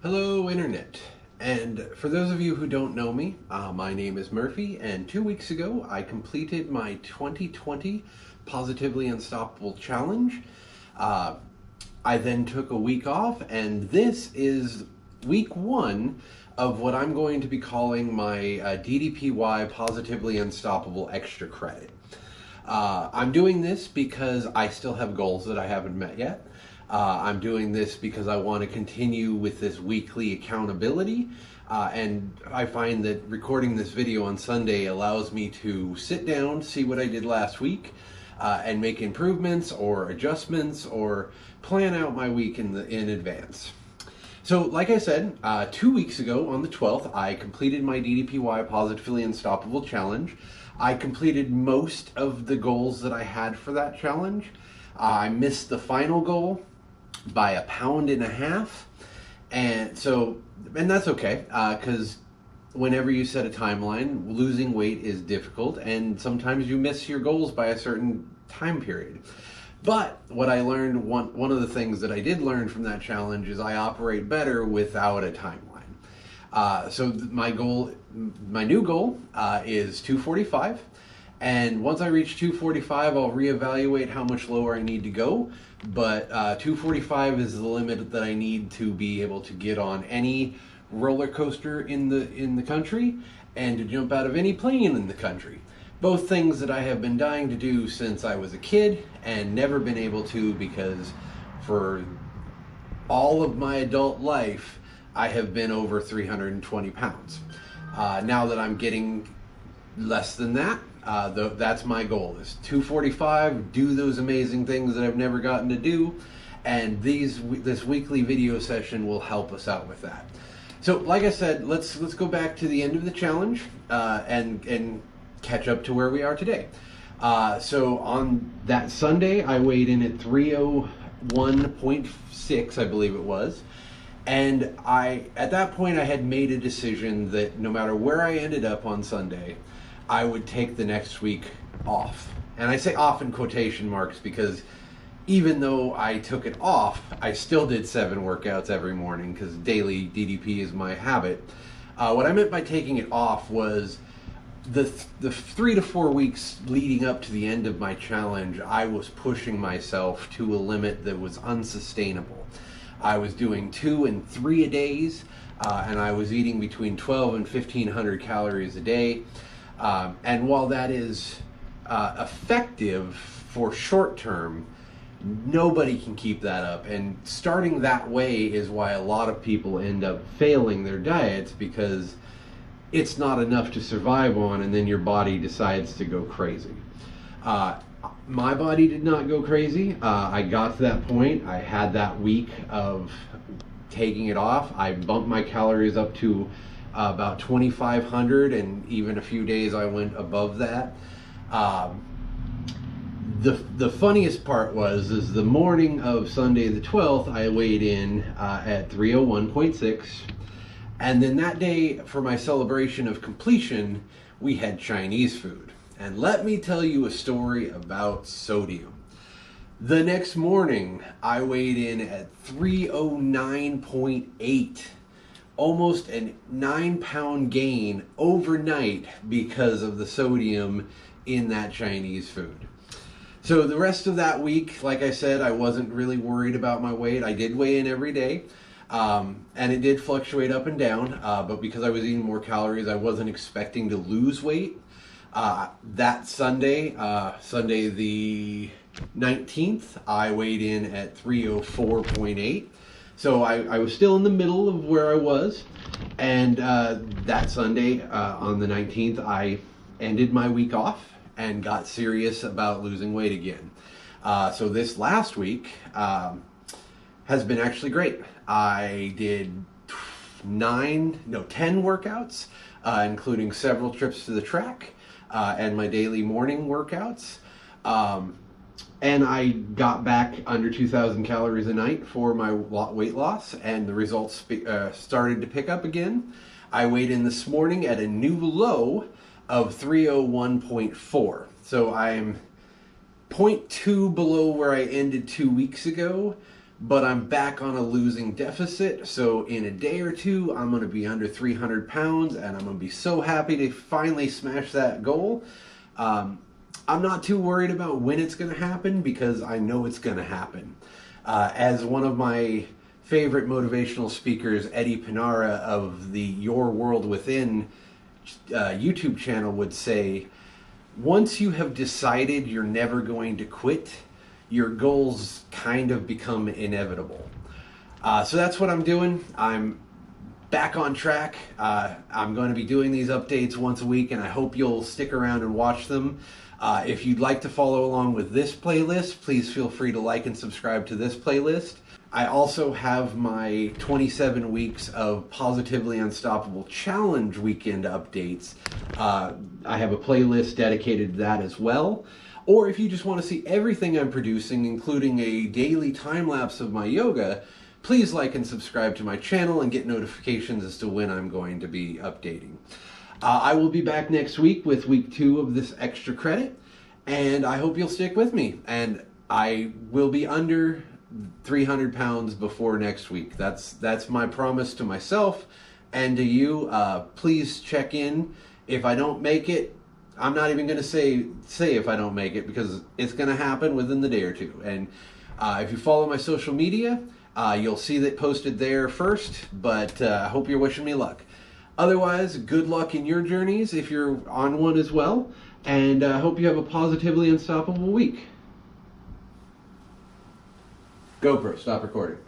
Hello, Internet. And for those of you who don't know me, my name is Murphy, and 2 weeks ago I completed my 2020 Positively Unstoppable Challenge. I then took a week off, and this is week one of what I'm going to be calling my DDPY Positively Unstoppable Extra Credit. I'm doing this because I still have goals that I haven't met yet. I'm doing this because I want to continue with this weekly accountability, and I find that recording this video on Sunday allows me to sit down, see what I did last week, and make improvements or adjustments or plan out my week in advance. So like I said, 2 weeks ago on the 12th, I completed my DDPY Positively Unstoppable Challenge. I completed most of the goals that I had for that challenge. I missed the final goal by 1.5 pounds, and that's okay, because whenever you set a timeline, losing weight is difficult, and sometimes you miss your goals by a certain time period. But what I learned, one of the things that I did learn from that challenge is I operate better without a timeline. So my new goal is 245. And once I reach 245, I'll reevaluate how much lower I need to go. But 245 is the limit that I need to be able to get on any roller coaster in the country and to jump out of any plane in the country. Both things that I have been dying to do since I was a kid and never been able to, because for all of my adult life, I have been over 320 pounds. Now that I'm getting less than that, that's my goal, is 245, do those amazing things that I've never gotten to do, and this weekly video session will help us out with that. So like I said, let's go back to the end of the challenge and catch up to where we are today. So on that Sunday, I weighed in at 301.6, I believe it was. And at that point, I had made a decision that no matter where I ended up on Sunday, I would take the next week off. And I say off in quotation marks because even though I took it off, I still did 7 workouts every morning because daily DDP is my habit. What I meant by taking it off was the 3 to 4 weeks leading up to the end of my challenge, I was pushing myself to a limit that was unsustainable. I was doing 2 and 3 a days, and I was eating between 12 and 1,500 calories a day. And while that is effective for short term, nobody can keep that up. And starting that way is why a lot of people end up failing their diets, because it's not enough to survive on, and then your body decides to go crazy. My body did not go crazy. I got to that point. I had that week of taking it off. I bumped my calories up to about 2,500, and even a few days I went above that. The funniest part is the morning of Sunday the 12th, I weighed in at 301.6. And then that day, for my celebration of completion, we had Chinese food. And let me tell you a story about sodium. The next morning, I weighed in at 309.8. Almost a 9-pound gain overnight because of the sodium in that Chinese food. So the rest of that week, like I said, I wasn't really worried about my weight. I did weigh in every day. And it did fluctuate up and down, but because I was eating more calories, I wasn't expecting to lose weight. That Sunday, Sunday the 19th, I weighed in at 304.8. So I was still in the middle of where I was. And that Sunday, on the 19th, I ended my week off and got serious about losing weight again. So this last week has been actually great. I did 10 workouts, including several trips to the track and my daily morning workouts. And I got back under 2,000 calories a night for my weight loss, and the results started to pick up again. I weighed in this morning at a new low of 301.4. So I'm 0.2 below where I ended 2 weeks ago, but I'm back on a losing deficit. So in a day or two, I'm going to be under 300 pounds, and I'm going to be so happy to finally smash that goal. I'm not too worried about when it's going to happen because I know it's going to happen. As one of my favorite motivational speakers, Eddie Pinara of the Your World Within YouTube channel would say, once you have decided you're never going to quit, your goals kind of become inevitable. So that's what I'm doing. I'm back on track. I'm going to be doing these updates once a week, and I hope you'll stick around and watch them. If you'd like to follow along with this playlist, please feel free to like and subscribe to this playlist. I also have my 27 weeks of Positively Unstoppable Challenge weekend updates. I have a playlist dedicated to that as well. Or if you just want to see everything I'm producing, including a daily time lapse of my yoga, please like and subscribe to my channel and get notifications as to when I'm going to be updating. I will be back next week with week 2 of this extra credit, and I hope you'll stick with me. And I will be under 300 pounds before next week. That's my promise to myself and to you. Please check in. If I don't make it, I'm not even going to say if I don't make it, because it's going to happen within the day or two. And if you follow my social media, you'll see that posted there first, but I hope you're wishing me luck. Otherwise, good luck in your journeys if you're on one as well, and I hope you have a positively unstoppable week. GoPro, stop recording.